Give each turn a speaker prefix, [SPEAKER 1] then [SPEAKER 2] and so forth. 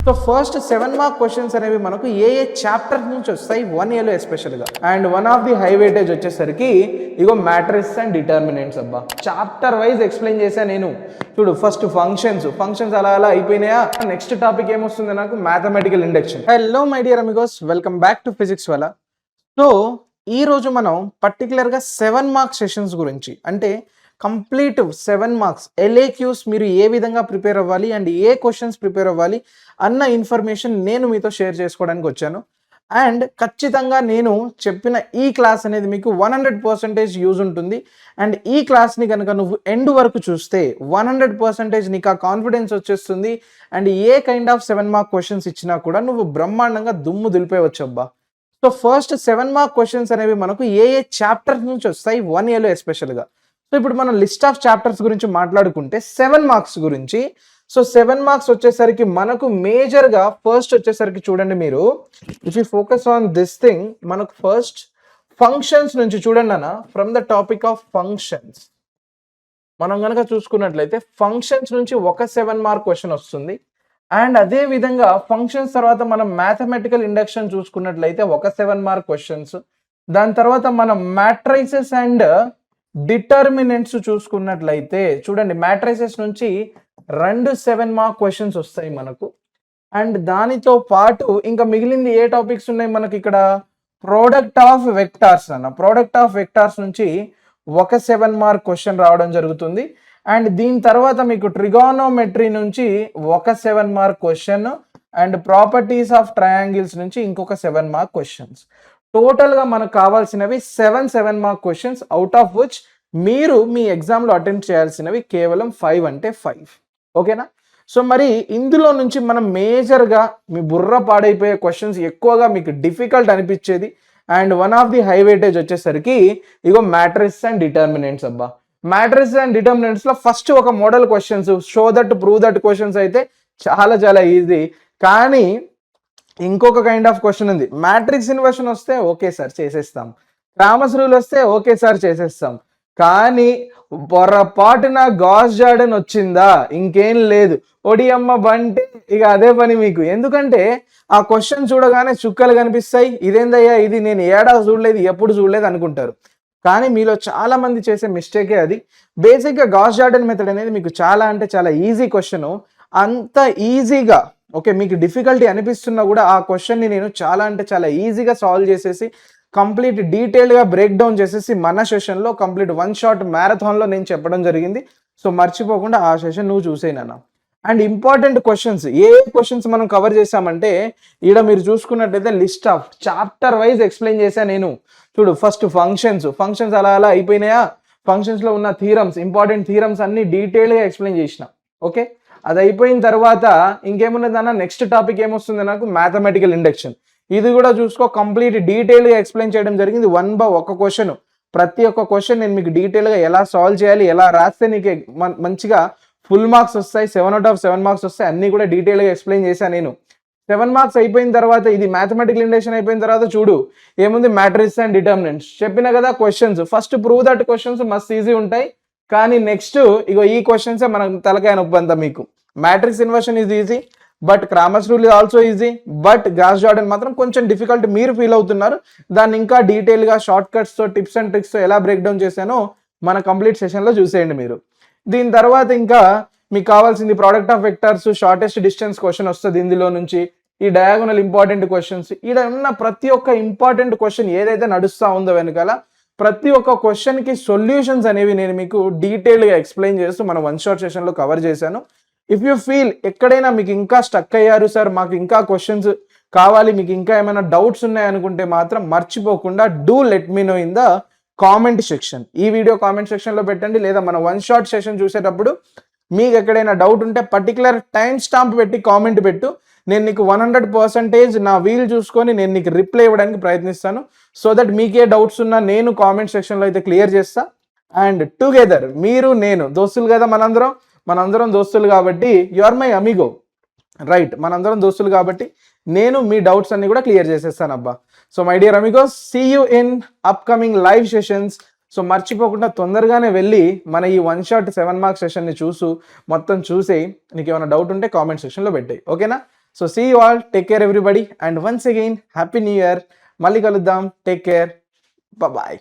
[SPEAKER 1] So first 7 mark questions అనేవి మనకు ఏ chapter నుంచి వస్తాయి 1 ఇయర్లో ఎస్పెషల్గా. And one of the high weightage వచ్చేసరికి ఇగో మ్యాట్రిక్స్ అండ్ డిటర్మినెంట్స్. అబ్బా చాప్టర్ వైజ్ ఎక్స్ప్లెయిన్ చేశాను నేను. చూడు, ఫస్ట్ ఫంక్షన్స్ అలా అలా అయిపోయినాయా. నెక్స్ట్ టాపిక్ ఏమొస్తుంది నాకు, mathematical induction. Hello my dear amigos, welcome back to Physics Wallah. So ఈ రోజు మనం పర్టికులర్గా 7 మార్క్ సెషన్స్ గురించి, అంటే కంప్లీట్ 7 మార్క్స్ ఎల్ఏక్యూస్ మీరు ఏ విధంగా ప్రిపేర్ అవ్వాలి అండ్ ఏ క్వశ్చన్స్ ప్రిపేర్ అవ్వాలి అన్న ఇన్ఫర్మేషన్ నేను మీతో షేర్ చేసుకోవడానికి వచ్చాను. అండ్ ఖచ్చితంగా నేను చెప్పిన ఈ క్లాస్ అనేది మీకు 100% యూజ్ ఉంటుంది. అండ్ ఈ క్లాస్ని కనుక నువ్వు ఎండ్ వరకు చూస్తే 100% నీకు ఆ కాన్ఫిడెన్స్ వచ్చేస్తుంది. And A kind of 7 mark questions ఇచ్చినా కూడా నువ్వు బ్రహ్మాండంగా దుమ్ము దులిపేయవచ్చు అబ్బా. సో ఫస్ట్ 7 మార్క్ క్వశ్చన్స్ అనేవి మనకు ఏ చాప్టర్స్ నుంచి వస్తాయి 1 ఇయర్లో ఎస్పెషల్గా. సో ఇప్పుడు మనం లిస్ట్ ఆఫ్ చాప్టర్స్ గురించి మాట్లాడుకుంటే 7 మార్క్స్ గురించి. సో 7 మార్క్స్ వచ్చేసరికి మనకు మేజర్గా ఫస్ట్ వచ్చేసరికి చూడండి మీరు, if you focus on this thing, మనకు ఫస్ట్ ఫంక్షన్స్ నుంచి చూడండి అన్న. From the topic of functions మనం కనుక చూసుకున్నట్లయితే ఫంక్షన్స్ నుంచి ఒక 7 మార్క్ క్వశ్చన్ వస్తుంది. అండ్ అదే విధంగా ఫంక్షన్స్ తర్వాత మనం మ్యాథమెటికల్ ఇండక్షన్ చూసుకున్నట్లయితే ఒక 7 మార్క్ క్వశ్చన్స్. దాని తర్వాత మనం మ్యాట్రైసెస్ అండ్ డిటర్మినెంట్స్ చూసుకున్నట్లయితే చూడండి, మ్యాట్రైసెస్ నుంచి 2 7 మార్క్ క్వశ్చన్స్ వస్తాయి మనకు. అండ్ దానితో పాటు ఇంకా మిగిలింది ఏ టాపిక్స్ ఉన్నాయి మనకి ఇక్కడ, ప్రోడక్ట్ ఆఫ్ వెక్టార్స్ అన్న. ప్రోడక్ట్ ఆఫ్ వెక్టార్స్ నుంచి ఒక 7 మార్క్ క్వశ్చన్ రావడం జరుగుతుంది. అండ్ దీని తర్వాత మీకు ట్రిగోనోమెట్రీ నుంచి ఒక 7 mark question. And properties of triangles నుంచి ఇంకొక 7 మార్క్ క్వశ్చన్స్. టోటల్గా మనకు కావాల్సినవి 7 mark questions, out of which మీరు మీ ఎగ్జామ్లో అటెంప్ట్ చేయాల్సినవి కేవలం 5 అంటే 5. ఓకేనా? సో మరి ఇందులో నుంచి మనం మేజర్గా మీ బుర్ర పాడైపోయే క్వశ్చన్స్, ఎక్కువగా మీకు డిఫికల్ట్ అనిపించేది and one of the high weightage వచ్చేసరికి ఇగో మ్యాట్రిక్స్ అండ్ డిటర్మినెంట్స్ అబ్బా. మ్యాట్రిక్స్ అండ్ డిటర్మినెంట్స్లో ఫస్ట్ ఒక model questions, show that prove that questions అయితే చాలా చాలా ఈజీ. కానీ ఇంకొక కైండ్ ఆఫ్ క్వశ్చన్ ఉంది. మ్యాట్రిక్స్ ఇన్వర్షన్ వస్తే ఓకే సార్ చేసేస్తాం, క్రామర్స్ రూల్ వస్తే ఓకే సార్ చేసేస్తాం, కానీ పొరపాటున గాస్ జార్డన్ వచ్చిందా ఇంకేం లేదు, ఒడియమ్మ బంటే ఇక అదే పని మీకు. ఎందుకంటే ఆ క్వశ్చన్ చూడగానే చుక్కలు కనిపిస్తాయి, ఇదేందయ్యా ఇది, నేను ఏడా చూడలేదు ఎప్పుడు చూడలేదు అనుకుంటారు. కానీ మీలో చాలా మంది చేసే మిస్టేకే అది. బేసిక్గా గాస్ జార్డన్ మెథడ్ అనేది మీకు చాలా అంటే చాలా ఈజీ క్వశ్చన్. అంత ఈజీగా ఓకే మీకు డిఫికల్టీ అనిపిస్తున్నా కూడా ఆ క్వశ్చన్ని నేను చాలా అంటే చాలా ఈజీగా సాల్వ్ చేసేసి కంప్లీట్ డీటెయిల్గా బ్రేక్ డౌన్ చేసేసి మన సెషన్లో కంప్లీట్ 1 షాట్ మ్యారథాన్లో నేను చెప్పడం జరిగింది. సో మర్చిపోకుండా ఆ సెషన్ నువ్వు చూసేనా. అండ్ ఇంపార్టెంట్ క్వశ్చన్స్, ఏ క్వశ్చన్స్ మనం కవర్ చేసామంటే ఈడ మీరు చూసుకున్నట్లయితే list of chapter wise explain చేశాను నేను. చూడు, ఫస్ట్ ఫంక్షన్స్ అలా అలా అయిపోయినాయా. ఫంక్షన్స్లో ఉన్న థీరమ్స్, ఇంపార్టెంట్ థీరమ్స్ అన్ని డీటెయిల్గా ఎక్స్ప్లెయిన్ చేసిన. ఓకే, అది అయిపోయిన తర్వాత ఇంకేమున్నదన్న, నెక్స్ట్ టాపిక్ ఏమొస్తుంది నాకు, మ్యాథమెటికల్ ఇండక్షన్. ఇది కూడా చూసుకో, కంప్లీట్ డీటెయిల్గా ఎక్స్ప్లెయిన్ చేయడం జరిగింది. ఒక క్వశ్చన్, ప్రతి ఒక్క క్వశ్చన్ నేను మీకు డీటెయిల్గా ఎలా సాల్వ్ చేయాలి, ఎలా రాస్తే నీకు మంచిగా ఫుల్ మార్క్స్ వస్తాయి, 7 out of 7 మార్క్స్ వస్తాయి, అన్నీ కూడా డీటెయిల్గా ఎక్స్ప్లెయిన్ చేశాను నేను. 7 మార్క్స్ అయిపోయిన తర్వాత, ఇది మ్యాథమెటికల్ ఇండక్షన్ అయిపోయిన తర్వాత చూడు ఏముంది, మ్యాట్రిక్స్ అండ్ డిటర్మినెంట్స్ చెప్పిన కదా. Questions first prove that questions మస్త్ ఈజీ ఉంటాయి. కానీ నెక్స్ట్ ఇగో ఈ క్వశ్చన్సే మనకు తలకాయ నొప్పి అంతా మీకు. Matrix inversion is easy, but Cramer's rule is also easy, but Gauss Jordan మాత్రం కొంచెం డిఫికల్ట్ మీరు ఫీల్ అవుతున్నారు. దాన్ని ఇంకా డీటెయిల్గా షార్ట్ కట్స్తో, టిప్స్ అండ్ ట్రిక్స్తో ఎలా బ్రేక్ డౌన్ చేశానో మన కంప్లీట్ సెషన్లో చూసేయండి మీరు. దీని తర్వాత ఇంకా మీకు కావాల్సింది product of vectors, shortest distance question వస్తుంది ఇందులో నుంచి. ఈ డయాగోనల్ ఇంపార్టెంట్ క్వశ్చన్స్, ఇక్కడ ఉన్న ప్రతి ఒక్క ఇంపార్టెంట్ క్వశ్చన్ ఏదైతే నడుస్తూ ఉందో వెనకాల, ప్రతి ఒక్క క్వశ్చన్కి సొల్యూషన్స్ అనేవి నేను మీకు డీటెయిల్గా ఎక్స్ప్లెయిన్ చేస్తూ మన 1 షాట్ సెషన్లో కవర్ చేశాను. ఇఫ్ యూ ఫీల్ ఎక్కడైనా మీకు ఇంకా స్టక్ అయ్యారు సార్, మాకు ఇంకా క్వశ్చన్స్ కావాలి, మీకు ఇంకా ఏమైనా డౌట్స్ ఉన్నాయనుకుంటే మాత్రం మర్చిపోకుండా do let me know in the comment section. ఈ వీడియో కామెంట్ సెక్షన్లో పెట్టండి, లేదా మన 1 షాట్ సెషన్ చూసేటప్పుడు మీకు ఎక్కడైనా డౌట్ ఉంటే పర్టికులర్ టైం స్టాంప్ పెట్టి కామెంట్ పెట్టు. నేను నీకు 100% నా వీలు చూసుకొని నేను నీకు రిప్లై ఇవ్వడానికి ప్రయత్నిస్తాను. సో దట్ మీకే డౌట్స్ ఉన్నా నేను కామెంట్ సెక్షన్లో అయితే క్లియర్ చేస్తా. అండ్ టుగెదర్ మీరు నేను దోస్తులు కదా, మనందరం దోస్తులు కాబట్టి, you are my amigo right, మనందరం దోస్తులు కాబట్టి నేను మీ డౌట్స్ అన్ని కూడా క్లియర్ చేసేస్తాను అబ్బా. So my dear amigos, see you in upcoming live sessions. So మర్చిపోకుండా తొందరగానే వెళ్ళి మన ఈ 1 షాట్ 7 మార్క్ సెషన్ని మొత్తం చూసి నీకు ఏమైనా డౌట్ ఉంటే కామెంట్ సెక్షన్లో పెట్టాయి. ఓకేనా? So see you all, take care everybody, and once again happy new year. మళ్ళీ కలుద్దాం, టేక్ కేర్, బాయ్.